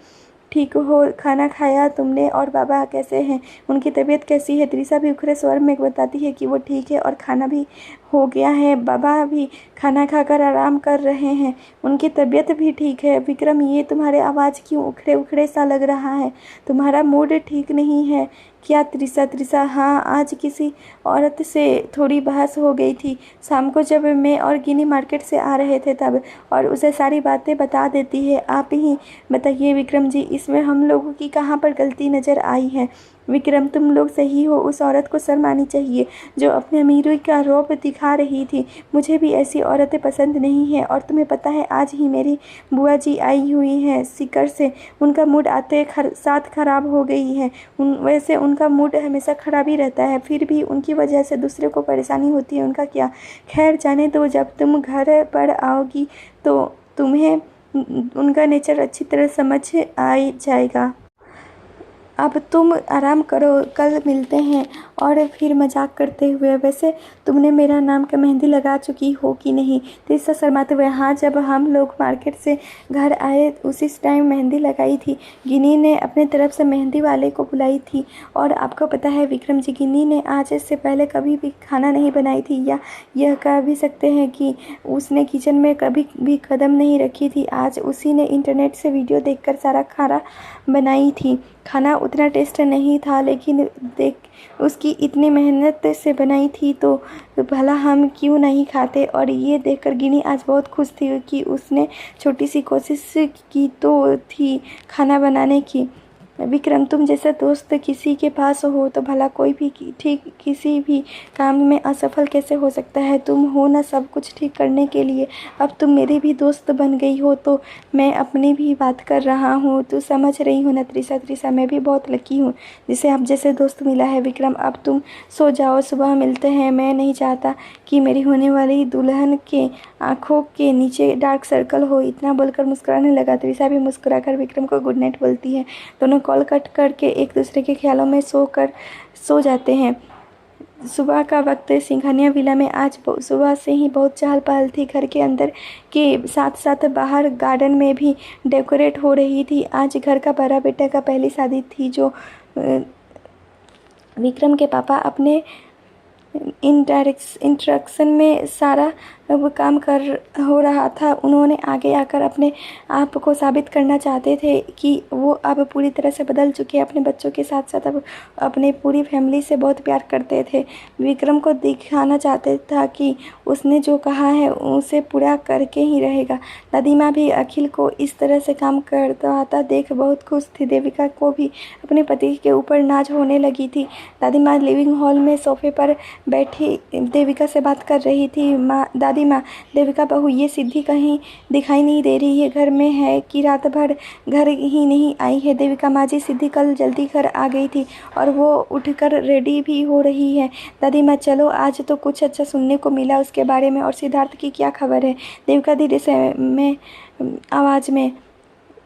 ठीक हो, खाना खाया तुमने और बाबा कैसे हैं, उनकी तबीयत कैसी है। त्रिशा भी उखड़े स्वर में बताती है कि वो ठीक है और खाना भी हो गया है, बाबा भी खाना खाकर आराम कर रहे हैं, उनकी तबीयत भी ठीक है। विक्रम, ये तुम्हारे आवाज़ क्यों उखड़े उखड़े सा लग रहा है, तुम्हारा मूड ठीक नहीं है क्या? त्रिशा, हाँ, आज किसी औरत से थोड़ी बहस हो गई थी शाम को जब मैं और गिनी मार्केट से आ रहे थे तब, और उसे सारी बातें बता देती है। आप ही बताइए विक्रम जी, इसमें हम लोगों की कहाँ पर गलती नज़र आई है? विक्रम, तुम लोग सही हो, उस औरत को शर्म आनी चाहिए जो अपने अमीरी का रौब दिखा रही थी। मुझे भी ऐसी औरतें पसंद नहीं है। और तुम्हें पता है आज ही मेरी बुआ जी आई हुई हैं सीकर से, उनका मूड आते साथ खराब हो गई है। वैसे उनका मूड हमेशा खराब ही रहता है, फिर भी उनकी वजह से दूसरे को परेशानी होती है, उनका क्या? खैर जाने दो, जब तुम घर पर आओगी तो तुम्हें उनका नेचर अच्छी तरह समझ आ जाएगा। अब तुम आराम करो, कल मिलते हैं। और फिर मजाक करते हुए, वैसे तुमने मेरा नाम का मेहंदी लगा चुकी हो कि नहीं? त्रिशा शर्माते हुए, हाँ, जब हम लोग मार्केट से घर आए उसी टाइम मेहंदी लगाई थी। गिनी ने अपने तरफ से मेहंदी वाले को बुलाई थी। और आपको पता है विक्रम जी, गिनी ने आज से पहले कभी भी खाना नहीं बनाई थी, या यह कह भी सकते हैं कि उसने किचन में कभी भी कदम नहीं रखी थी। आज उसी ने इंटरनेट से वीडियो देखकर सारा खाना बनाई थी। खाना उतना टेस्ट नहीं था, लेकिन देख उसकी इतनी मेहनत से बनाई थी तो भला हम क्यों नहीं खाते। और ये देखकर गिनी आज बहुत खुश थी कि उसने छोटी सी कोशिश की तो थी खाना बनाने की। विक्रम, तुम जैसा दोस्त किसी के पास हो तो भला कोई भी ठीक किसी भी काम में असफल कैसे हो सकता है? तुम हो ना सब कुछ ठीक करने के लिए। अब तुम मेरी भी दोस्त बन गई हो तो मैं अपनी भी बात कर रहा हूँ, तू समझ रही हो ना त्रिशा, मैं भी बहुत लकी हूँ जिसे आप जैसे दोस्त मिला है। विक्रम, अब तुम सो जाओ, सुबह मिलते हैं। मैं नहीं चाहता कि मेरी होने वाली दुल्हन के आँखों के नीचे डार्क सर्कल हो। इतना बोलकर मुस्कुराने लगा। त्रिशा भी मुस्कुराकर विक्रम को गुड नाइट बोलती है। दोनों कॉल कट करके एक दूसरे के ख्यालों में सो जाते हैं। सुबह का वक्त सिंघानिया विला में आज सुबह से ही बहुत चहल पहल थी। घर के अंदर के साथ साथ बाहर गार्डन में भी डेकोरेट हो रही थी। आज घर का बड़ा बेटा का पहली शादी थी जो विक्रम के पापा अपने इंट्रक्शन में सारा काम हो रहा था। उन्होंने आगे आकर अपने आप को साबित करना चाहते थे कि वो अब पूरी तरह से बदल चुके हैं। अपने बच्चों के साथ साथ अब अपने पूरी फैमिली से बहुत प्यार करते थे। विक्रम को दिखाना चाहते था कि उसने जो कहा है उसे पूरा करके ही रहेगा। दादी माँ भी अखिल को इस तरह से काम करता देख बहुत खुश थी। देविका को भी अपने पति के ऊपर नाज होने लगी थी। दादी माँ लिविंग हॉल में सोफे पर बैठी देविका से बात कर रही थी। दादी माँ, देविका बहू, ये सिद्धि कहीं दिखाई नहीं दे रही है, घर में है कि रात भर घर ही नहीं आई है? देविका माँ जी, सिद्धि कल जल्दी घर आ गई थी और वो उठकर रेडी भी हो रही है। दादी माँ, चलो आज तो कुछ अच्छा सुनने को मिला उसके बारे में। और सिद्धार्थ की क्या खबर है? देविका धीरे से आवाज़ में,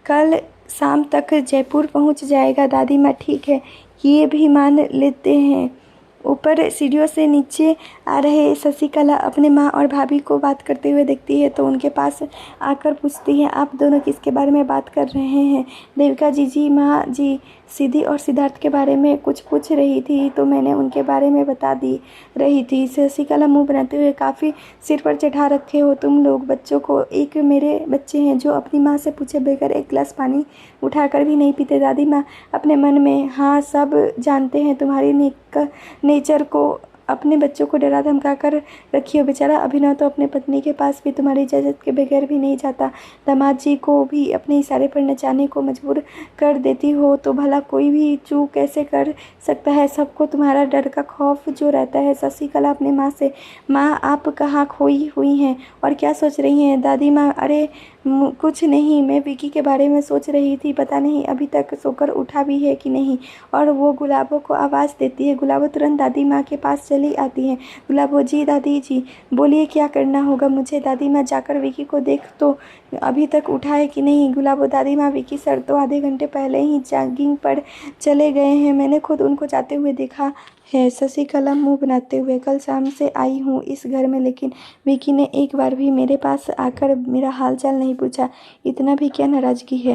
कल शाम तक जयपुर पहुँच जाएगा दादी माँ। ठीक है, ये भी मान लेते हैं। ऊपर सीढ़ियों से नीचे आ रहे शशिकला अपने माँ और भाभी को बात करते हुए देखती है तो उनके पास आकर पूछती है, आप दोनों किसके बारे में बात कर रहे हैं? देविका जी माँ जी सिद्धि और सिद्धार्थ के बारे में कुछ पूछ रही थी तो मैंने उनके बारे में बता दी रही थी। शशिकला मुंह बनाते हुए, काफ़ी सिर पर चढ़ा रखे हो तुम लोग बच्चों को। एक मेरे बच्चे हैं जो अपनी माँ से पूछे बगैर एक गिलास पानी उठाकर भी नहीं पीते। दादी माँ अपने मन में, हाँ, सब जानते हैं तुम्हारी नेचर को। अपने बच्चों को डरा धमका कर रखी हो। बेचारा अभिनव तो अपने पत्नी के पास भी तुम्हारी इजाज़त के बगैर भी नहीं जाता। दामाद जी को भी अपने इशारे पर नचाने को मजबूर कर देती हो तो भला कोई भी चूक कैसे कर सकता है? सबको तुम्हारा डर का खौफ जो रहता है। शशिकला अपने माँ से, माँ आप कहाँ खोई हुई हैं और क्या सोच रही हैं? दादी माँ, अरे कुछ नहीं, मैं विकी के बारे में सोच रही थी, पता नहीं अभी तक सोकर उठा भी है कि नहीं। और वो गुलाबों को आवाज़ देती है। गुलाबो तुरंत दादी माँ के पास चली आती हैं। गुलाबो जी दादी जी बोलिए क्या करना होगा मुझे? दादी माँ जाकर विकी को देख तो अभी तक उठा है कि नहीं? गुलाबो दादी माँ विकी सर तो आधे घंटे पहले ही जॉगिंग पर चले गए हैं, मैंने खुद उनको जाते हुए देखा है। शशिकला मुंह बनाते हुए, कल शाम से आई हूँ इस घर में, लेकिन विकी ने एक बार भी मेरे पास आकर मेरा हालचाल नहीं पूछा। इतना भी क्या नाराजगी है?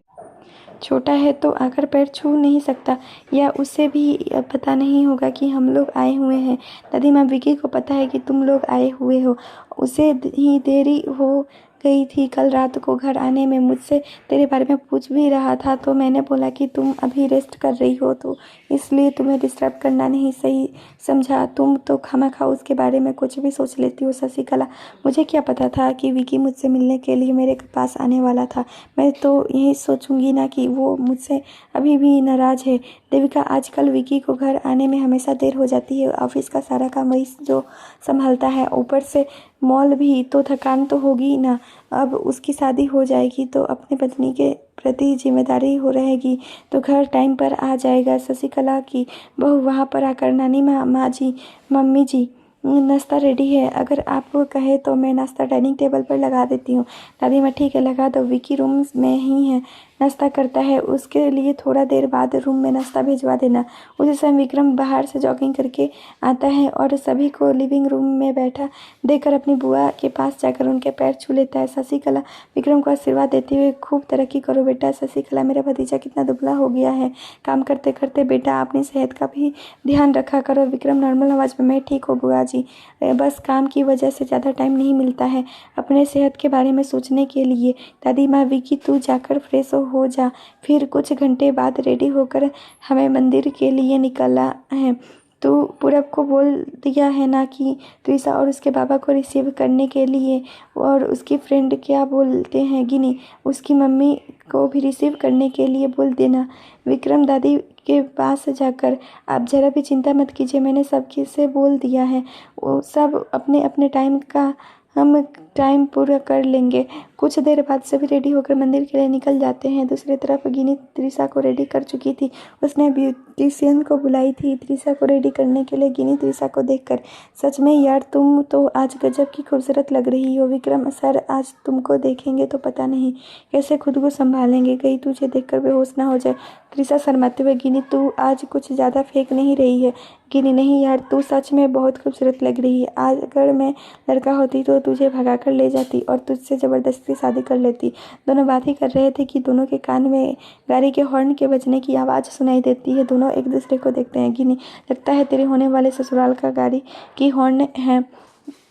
छोटा है तो आकर पैर छू नहीं सकता, या उसे भी पता नहीं होगा कि हम लोग आए हुए हैं? दादी माँ विकी को पता है कि तुम लोग आए हुए हो, उसे ही देरी हो गई थी कल रात को घर आने में। मुझसे तेरे बारे में पूछ भी रहा था तो मैंने बोला कि तुम अभी रेस्ट कर रही हो तो इसलिए तुम्हें डिस्टर्ब करना नहीं सही समझा। तुम तो खामखा उसके बारे में कुछ भी सोच लेती हो शशिकला। मुझे क्या पता था कि विकी मुझसे मिलने के लिए मेरे पास आने वाला था? मैं तो यही सोचूंगी ना कि वो मुझसे अभी भी नाराज़ है। देविका, आजकल विकी को घर आने में हमेशा देर हो जाती है। ऑफिस का सारा काम वही जो संभालता है, ऊपर से मॉल भी, तो थकान तो होगी ना। अब उसकी शादी हो जाएगी तो अपने पत्नी के प्रति जिम्मेदारी हो रहेगी तो घर टाइम पर आ जाएगा। शशिकला की बहू वहाँ पर आकर, नानी माँ जी, मम्मी जी, नाश्ता रेडी है, अगर आप कहे तो मैं नाश्ता डाइनिंग टेबल पर लगा देती हूँ। दादी माँ, ठीक है लगा दो, विकी रूम में ही है, नाश्ता करता है, उसके लिए थोड़ा देर बाद रूम में नाश्ता भिजवा देना। उसी समय विक्रम बाहर से जॉगिंग करके आता है और सभी को लिविंग रूम में बैठा देखकर अपनी बुआ के पास जाकर उनके पैर छू लेता है। शशिकला विक्रम को आशीर्वाद देते हुए, खूब तरक्की करो बेटा। शशिकला, मेरा भतीजा कितना दुबला हो गया है काम करते करते, बेटा अपनी सेहत का भी ध्यान रखा करो। विक्रम नॉर्मल आवाज़ में, मैं ठीक हूँ बुआ जी, बस काम की वजह से ज़्यादा टाइम नहीं मिलता है अपने सेहत के बारे में सोचने के लिए। दादी माँ, विकी तू जाकर फ्रेश हो जा, फिर कुछ घंटे बाद रेडी होकर हमें मंदिर के लिए निकलना है। तू पूरब को बोल दिया है ना कि त्रिशा और उसके बाबा को रिसीव करने के लिए, और उसकी फ्रेंड क्या बोलते हैं गिनी, उसकी मम्मी को भी रिसीव करने के लिए बोल देना। विक्रम दादी के पास जाकर, आप ज़रा भी चिंता मत कीजिए, मैंने सब से बोल दिया है, वो सब अपने अपने टाइम का हम टाइम पूरा कर लेंगे। कुछ देर बाद सभी रेडी होकर मंदिर के लिए निकल जाते हैं। दूसरी तरफ गिनी त्रिशा को रेडी कर चुकी थी, उसने ब्यूटिशियन को बुलाई थी त्रिशा को रेडी करने के लिए। गिनी त्रिशा को देखकर, सच में यार तुम तो आज गजब की खूबसूरत लग रही हो। विक्रम सर आज तुमको देखेंगे तो पता नहीं कैसे खुद को संभालेंगे, कहीं तुझे देखकर बेहोश ना हो जाए। त्रिशा शर्माते हुए, गिनी तू आज कुछ ज़्यादा फेंक नहीं रही है? गिनी, नहीं यार तू सच में बहुत खूबसूरत लग रही है, आज अगर मैं लड़का होती तो तुझे भगाकर ले जाती और तुझसे ज़बरदस्ती शादी कर लेती। दोनों बात ही कर रहे थे कि दोनों के कान में गाड़ी के हॉर्न के बजने की आवाज़ सुनाई देती है। दोनों एक दूसरे को देखते हैं। गिनी, लगता है तेरे होने वाले ससुराल का गाड़ी की हॉर्न है।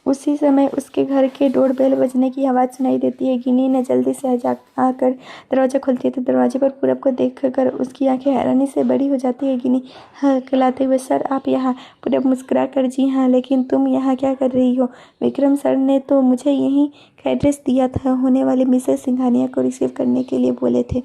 उसी समय उसके घर के डोर बेल बजने की आवाज़ सुनाई देती है। गिनी ने जल्दी से आकर दरवाज़ा खोलती है तो दरवाजे पर पूरब को देखकर उसकी आंखें हैरानी से बड़ी हो जाती है। गिनी हकलाते हुए, सर आप यहाँ? पूरब मुस्कुरा कर, जी हाँ, लेकिन तुम यहाँ क्या कर रही हो? विक्रम सर ने तो मुझे यहीं का एड्रेस दिया था, होने वाली मिसेस सिंघानिया को रिसीव करने के लिए बोले थे।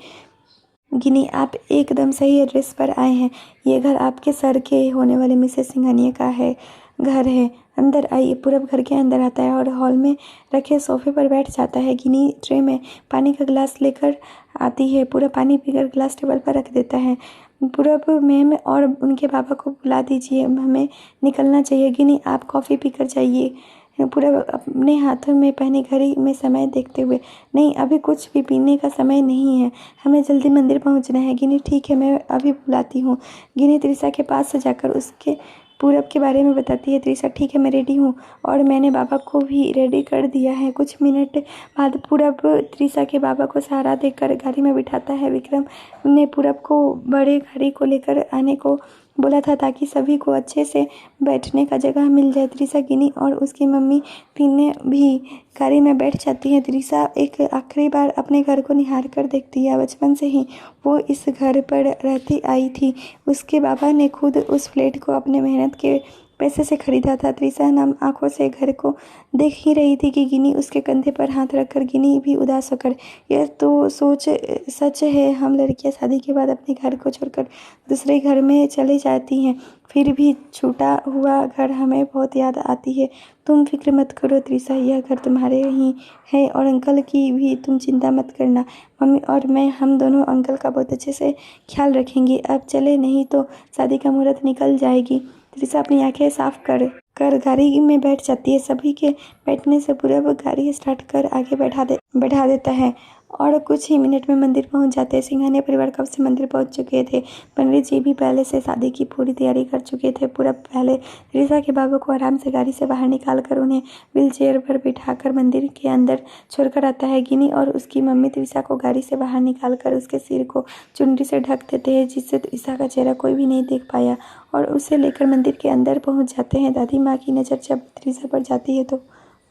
गिनी, आप एकदम सही एड्रेस पर आए हैं, ये घर आपके सर के होने वाले मिसेस सिंघानिया का है घर है। अंदर आइए। पूरब घर के अंदर आता है और हॉल में रखे सोफे पर बैठ जाता है। गिनी ट्रे में पानी का गिलास लेकर आती है। पूरा पानी पीकर गिलास टेबल पर रख देता है। पूरब मैम और उनके पापा को बुला दीजिए, हमें निकलना चाहिए। गिनी, आप कॉफ़ी पीकर जाइए। पूरब अपने हाथों में पहनी घड़ी में समय देखते हुए, नहीं अभी कुछ भी पीने का समय नहीं है, हमें जल्दी मंदिर पहुंचना है। गिनी, ठीक है मैं अभी बुलाती हूँ। गिनी त्रिशा के पास से जाकर उसके पूरब के बारे में बताती है। त्रिशा, ठीक है मैं रेडी हूँ और मैंने बाबा को भी रेडी कर दिया है। कुछ मिनट बाद पूरब त्रिशा के बाबा को सहारा देकर गाड़ी में बिठाता है। विक्रम ने पूरब को बड़े गाड़ी को लेकर आने को बोला था ताकि सभी को अच्छे से बैठने का जगह मिल जाए। त्रिशा, गिनी और उसकी मम्मी तीनों भी गाड़ी में बैठ जाती हैं। त्रिशा एक आखिरी बार अपने घर को निहार कर देखती है। बचपन से ही वो इस घर पर रहती आई थी। उसके बाबा ने खुद उस फ्लैट को अपने मेहनत के पैसे से खरीदा था। त्रिशा नम आंखों से घर को देख ही रही थी कि गिनी उसके कंधे पर हाथ रखकर, गिनी भी उदास होकर, यह तो सोच सच है, हम लड़कियां शादी के बाद अपने घर को छोड़कर दूसरे घर में चले जाती हैं, फिर भी छूटा हुआ घर हमें बहुत याद आती है। तुम फिक्र मत करो त्रिशा, यह घर तुम्हारे ही है और अंकल की भी तुम चिंता मत करना। मम्मी और मैं हम दोनों अंकल का बहुत अच्छे से ख्याल रखेंगे। अब चले, नहीं तो शादी का मुहूर्त निकल जाएगी। त्रिशा, अपनी आंखें साफ कर। कर गाड़ी में बैठ जाती है। सभी के बैठने से पूरा वो गाड़ी स्टार्ट कर आगे बढ़ा देता है और कुछ ही मिनट में मंदिर पहुंच जाते हैं। सिंघानिया परिवार कब से मंदिर पहुंच चुके थे। पंडित जी भी पहले से शादी की पूरी तैयारी कर चुके थे। पूरा पहले त्रिशा के बाबा को आराम से गाड़ी से बाहर निकाल कर उन्हें व्हील चेयर पर बिठाकर मंदिर के अंदर छोड़कर आता है। गिनी और उसकी मम्मी त्रिशा को गाड़ी से बाहर निकाल कर उसके सिर को चुनरी से ढक देते हैं, जिससे त्रिशा का चेहरा कोई भी नहीं देख पाया, और उसे लेकर मंदिर के अंदर पहुंच जाते हैं। दादी माँ की नज़र जब त्रिशा पर जाती है तो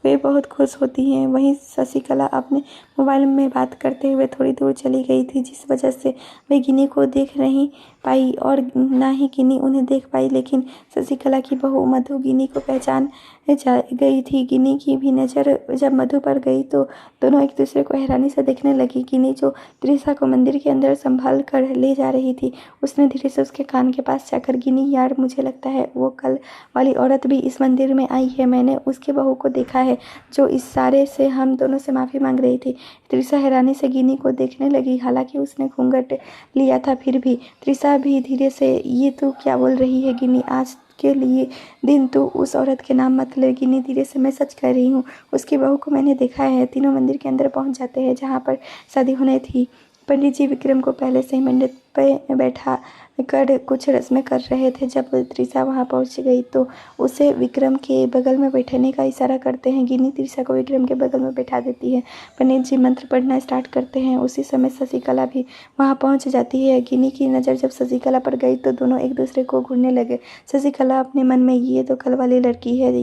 वे बहुत खुश होती हैं। वहीं शशिकला अपने मोबाइल में बात करते हुए थोड़ी दूर चली गई थी, जिस वजह से वे गिनी को देख नहीं पाई और ना ही गिनी उन्हें देख पाई। लेकिन शशिकला की बहू मधु गिनी को पहचान गई थी। गिनी की भी नज़र जब मधु पर गई तो दोनों एक दूसरे को हैरानी से देखने लगी। गिनी जो त्रिशा को मंदिर के अंदर संभाल कर ले जा रही थी, उसने धीरे से उसके कान के पास जाकर, गिनी यार, मुझे लगता है वो कल वाली औरत भी इस मंदिर में आई है। मैंने उसके बहू को देखा है जो इशारे से हम दोनों से माफ़ी मांग रही थी। त्रिशा हैरानी से गिनी को देखने लगी। हालांकि उसने घूंघट लिया था, फिर भी त्रिशा भी धीरे से, ये तू क्या बोल रही है गिनी? आज के लिए दिन तू उस औरत के नाम मत ले। गिनी धीरे से, मैं सच कह रही हूँ, उसकी बहू को मैंने देखा है। तीनों मंदिर के अंदर पहुँच जाते हैं जहाँ पर शादी होने थी। पंडित जी विक्रम को पहले से ही मंडप पे बैठा कर कुछ रस्में कर रहे थे। जब त्रिशा वहां पहुंच गई तो उसे विक्रम के बगल में बैठने का इशारा करते हैं। गिनी त्रिशा को विक्रम के बगल में बैठा देती है। पंडित जी मंत्र पढ़ना स्टार्ट करते हैं। उसी समय शशिकला भी वहां पहुंच जाती है। गिनी की नज़र जब शशिकला पर गई तो दोनों एक दूसरे को घूरने लगे। शशिकला अपने मन में, ये तो कल वाली लड़की है,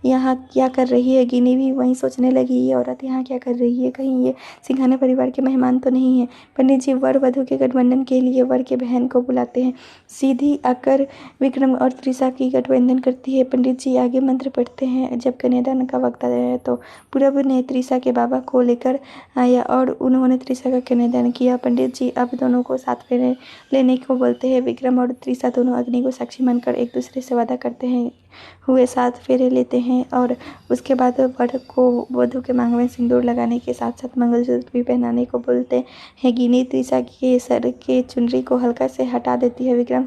यहाँ क्या कर रही है? गिनी भी वहीं सोचने लगी, ये औरत यहाँ क्या कर रही है? कहीं ये सिंघानिया परिवार के मेहमान तो नहीं है। पंडित जी वर वधु के गठबंधन के लिए वर के बहन को बुलाते हैं। सीधी आकर विक्रम और त्रिशा की गठबंधन करती है। पंडित जी आगे मंत्र पढ़ते हैं। जब कन्यादान का वक्त आया तो पूरब ने त्रिशा के बाबा को लेकर आया और उन्होंने त्रिशा का कन्यादान किया। पंडित जी अब दोनों को साथ फेरे लेने को बोलते हैं। विक्रम और त्रिशा दोनों अग्नि को साक्षी मानकर एक दूसरे से वादा करते हैं हुए साथ फेरे लेते हैं और उसके बाद वर को वधु के मांग में सिंदूर लगाने के साथ साथ मंगलसूत्र भी पहनाने को बोलते हैं। गिनी त्रिशा के सर के चुनरी को हल्का से हटा देती है। विक्रम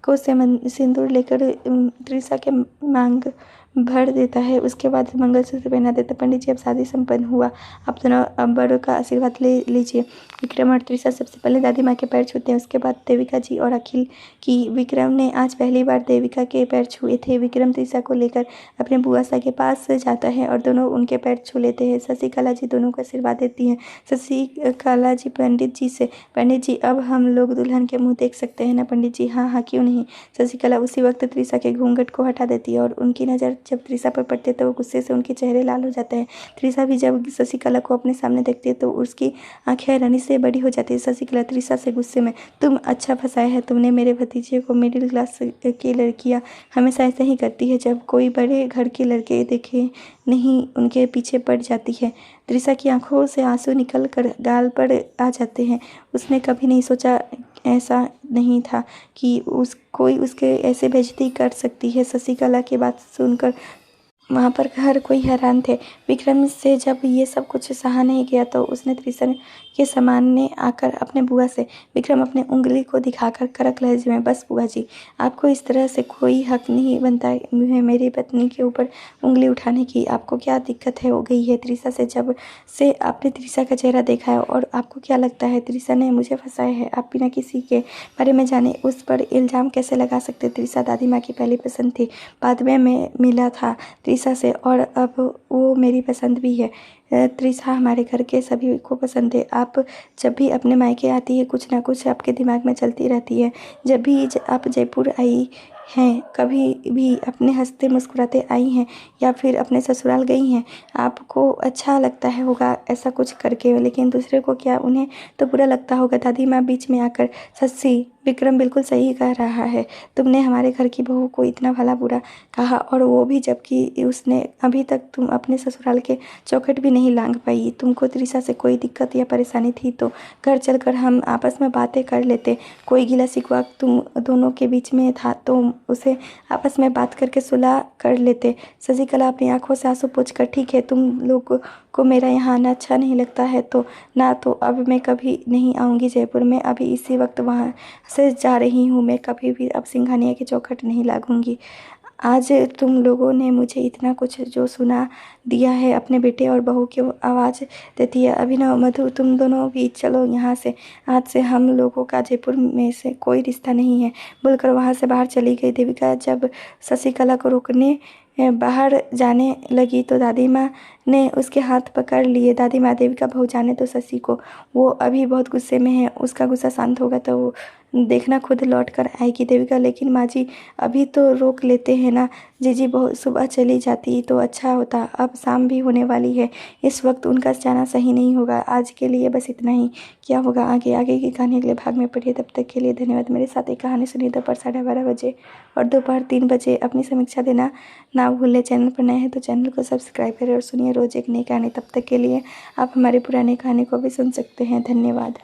को सिंदूर लेकर त्रिशा के मांग भर देता है। उसके बाद मंगलसूत्र पहना देता है। पंडित जी अब शादी संपन्न हुआ, आप दोनों बड़ों का आशीर्वाद ले लीजिए। विक्रम और त्रिशा सबसे पहले दादी माँ के पैर छूते हैं, उसके बाद देविका जी और अखिल की। विक्रम ने आज पहली बार देविका के पैर छुए थे। विक्रम त्रिशा को लेकर अपने बुआ सा के पास जाता है और दोनों उनके पैर छू लेते हैं। शशिकला जी दोनों को आशीर्वाद देती हैं। शशिकला जी पंडित जी से, पंडित जी अब हम लोग दुल्हन के मुँह देख सकते हैं ना? पंडित जी हाँ हाँ, क्यों नहीं। शशिकला उसी वक्त त्रिशा के घूंघट को हटा देती है और उनकी नज़र जब त्रिशा पर पड़ते हैं तो वो गुस्से से उनके चेहरे लाल हो जाते हैं। त्रिशा भी जब शशिकला को अपने सामने देखती है तो उसकी आंखें हैरानी से बड़ी हो जाती है। शशिकला त्रिशा से गुस्से में, तुम अच्छा फंसाया है तुमने मेरे भतीजे को। मिडिल क्लास की लड़कियां हमेशा ऐसे ही करती है, जब कोई बड़े घर के लड़के देखे नहीं उनके पीछे पड़ जाती है। त्रिशा की आंखों से आंसू निकल कर गाल पर आ जाते हैं। उसने कभी नहीं सोचा, ऐसा नहीं था कि कोई उसके ऐसे बेइज्जती कर सकती है। शशिकला की बात सुनकर वहाँ पर हर कोई हैरान थे। विक्रम से जब ये सब कुछ सहा नहीं गया तो उसने त्रिशा के सामने आकर अपने बुआ से, विक्रम अपने उंगली को दिखाकर कड़क लहजे में, बस बुआ जी, आपको इस तरह से कोई हक नहीं बनता है मेरी पत्नी के ऊपर उंगली उठाने की। आपको क्या दिक्कत हो गई है? त्रिशा से जब से आपने त्रिशा का चेहरा देखा है और आपको क्या लगता है त्रिशा ने मुझे फंसाया है? आप बिना किसी के बारे में जाने उस पर इल्ज़ाम कैसे लगा सकते? त्रिशा दादी माँ की पहली पसंद थी, बाद में मैं मिला था त्रिशा से और अब वो मेरी पसंद भी है। त्रिशा हमारे घर के सभी को पसंद है। आप जब भी अपने मायके आती है कुछ ना कुछ आपके दिमाग में चलती रहती है। जब भी आप जयपुर आई हैं, कभी भी अपने हंसते मुस्कुराते आई हैं या फिर अपने ससुराल गई हैं, आपको अच्छा लगता है होगा ऐसा कुछ करके, लेकिन दूसरे को क्या, उन्हें तो बुरा लगता होगा। दादी माँ बीच में आकर, सस्सी, विक्रम बिल्कुल सही कह रहा है, तुमने हमारे घर की बहू को इतना भला बुरा कहा, और वो भी जबकि उसने अभी तक तुम अपने ससुराल के चौखट भी नहीं लांघ पाई। तुमको त्रिशा से कोई दिक्कत या परेशानी थी तो घर चलकर हम आपस में बातें कर लेते। कोई गिला शिकवा तुम दोनों के बीच में था तो उसे आपस में बात करके सुलह कर लेते। शशिकला अपनी आंखों से आंसू पोंछकर, ठीक है, तुम लोग को मेरा यहाँ आना अच्छा नहीं लगता है तो ना, तो अब मैं कभी नहीं आऊँगी जयपुर में। अभी इसी वक्त वहाँ से जा रही हूँ मैं, कभी भी अब सिंघानिया की चौखट नहीं लागूंगी। आज तुम लोगों ने मुझे इतना कुछ जो सुना दिया है, अपने बेटे और बहू की आवाज़ देती है। अभिनव, मधु, तुम दोनों भी चलो यहाँ से, आज से हम लोगों का जयपुर में से कोई रिश्ता नहीं है, बोलकर वहाँ से बाहर चली गई। देविका जब शशिकला को रोकने बाहर जाने लगी तो दादी माँ ने उसके हाथ पकड़ लिए। दादी माँ, देविका बहू जाने तो शशि को, वो अभी बहुत गुस्से में है, उसका गुस्सा शांत होगा तो वो देखना खुद लौट कर आएगी। देविका, लेकिन माँ जी अभी तो रोक लेते हैं ना। जीजी बहुत सुबह चली जाती तो अच्छा होता, अब शाम भी होने वाली है, इस वक्त उनका जाना सही नहीं होगा। आज के लिए बस इतना ही, क्या होगा आगे आगे की कहानी अगले भाग में पढ़िए। तब तक के लिए धन्यवाद। मेरे साथ एक कहानी सुनिए दोपहर 12:30 बजे और दोपहर 3 बजे। अपनी समीक्षा देना ना भूलें। चैनल पर नए हैं तो चैनल को सब्सक्राइब करें और सुनिए रोज़ एक नई कहानी। तब तक के लिए आप हमारी पुरानी कहानी को भी सुन सकते हैं। धन्यवाद।